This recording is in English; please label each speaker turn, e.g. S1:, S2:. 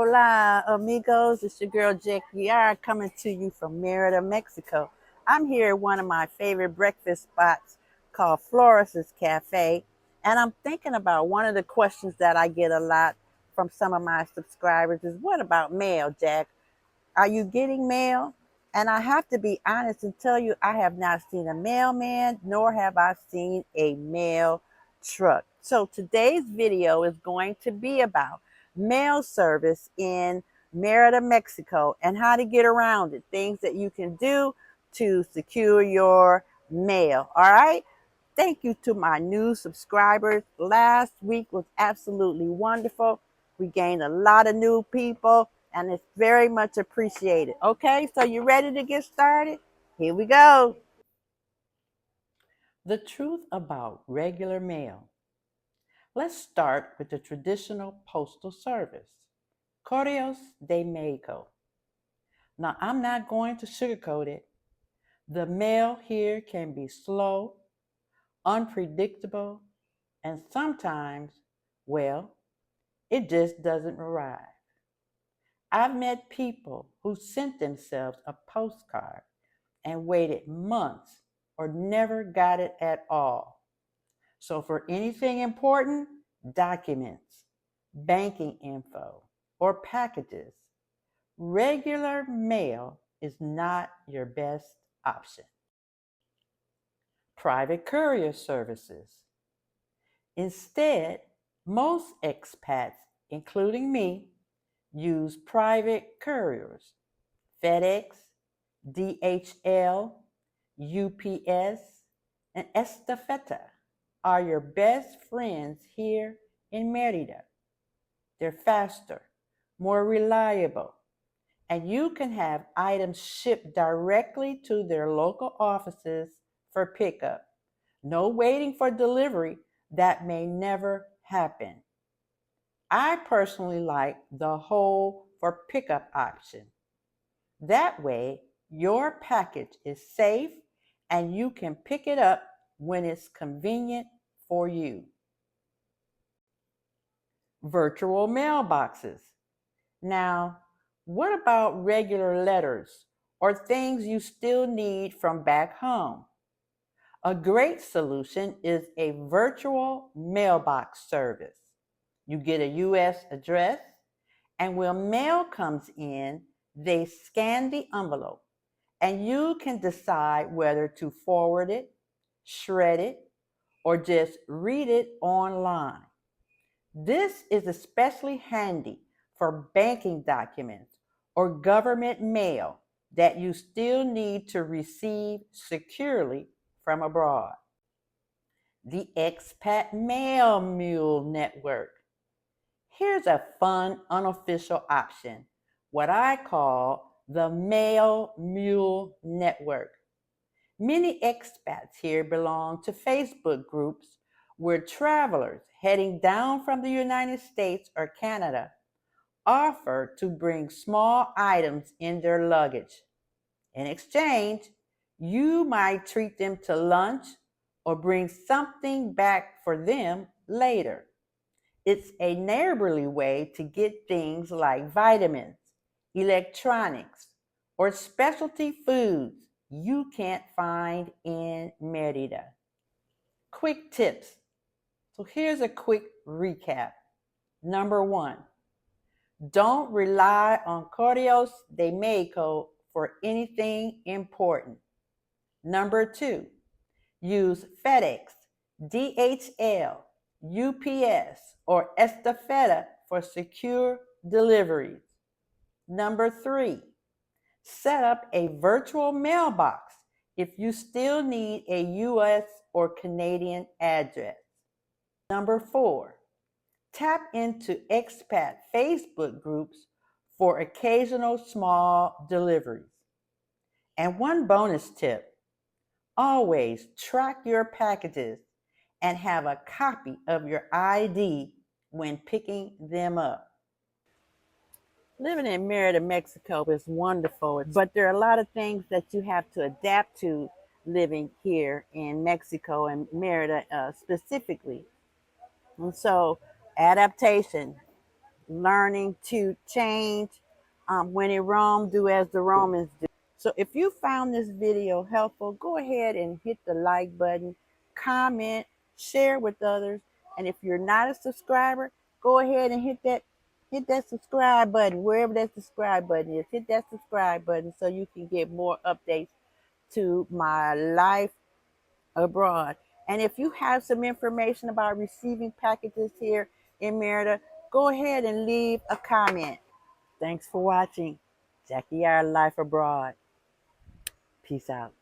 S1: Hola, amigos. It's your girl, Jackie R, coming to you from Merida, Mexico. I'm here at one of my favorite breakfast spots called Flores' Cafe, and I'm thinking about one of the questions that I get a lot from some of my subscribers is, what about mail, Jack? Are you getting mail? And I have to be honest and tell you, I have not seen a mailman, nor have I seen a mail truck. So today's video is going to be about mail service in Merida, Mexico, and how to get around it, things that you can do to secure your mail. All right. Thank you to my new subscribers. Last week was absolutely wonderful. We gained a lot of new people, and it's very much appreciated. Okay, so you ready to get started? Here we go. The truth about regular mail. Let's start with the traditional postal service, Correos de México. Now, I'm not going to sugarcoat it. The mail here can be slow, unpredictable, and sometimes, well, it just doesn't arrive. I've met people who sent themselves a postcard and waited months or never got it at all. So, for anything important, documents, banking info, or packages, regular mail is not your best option. Private courier services. Instead, most expats, including me, use private couriers. FedEx, DHL, UPS, and Estafeta are your best friends here in Merida. They're faster, more reliable, and you can have items shipped directly to their local offices for pickup. No waiting for delivery that may never happen. I personally like the hold for pickup option. That way, your package is safe and you can pick it up when it's convenient for you. Virtual mailboxes. Now, what about regular letters or things you still need from back home? A great solution is a virtual mailbox service. You get a US address, and when mail comes in, they scan the envelope, and you can decide whether to forward it, shred it, or just read it online. This is especially handy for banking documents or government mail that you still need to receive securely from abroad. The Expat Mail Mule Network. Here's a fun, unofficial option, what I call the Mail Mule Network. Many expats here belong to Facebook groups where travelers heading down from the United States or Canada offer to bring small items in their luggage. In exchange, you might treat them to lunch or bring something back for them later. It's a neighborly way to get things like vitamins, electronics, or specialty foods you can't find in Merida. Quick tips. So here's a quick recap. Number one, don't rely on Correos de México for anything important. Number two, use FedEx, DHL, UPS, or Estafeta for secure deliveries. Number three, set up a virtual mailbox if you still need a US or Canadian address. Number four, tap into expat Facebook groups for occasional small deliveries. And one bonus tip, always track your packages and have a copy of your ID when picking them up. Living in Merida, Mexico is wonderful, but there are a lot of things that you have to adapt to living here in Mexico and Merida specifically. And so, adaptation. learning to change. When in Rome, do as the Romans do. So if you found this video helpful, go ahead and hit the like button, comment, share with others. And if you're not a subscriber, go ahead and hit that subscribe button, wherever that subscribe button is. Hit that subscribe button so you can get more updates to my life abroad. And if you have some information about receiving packages here in Merida, go ahead and leave a comment. Thanks for watching. Jackie, our life abroad. Peace out.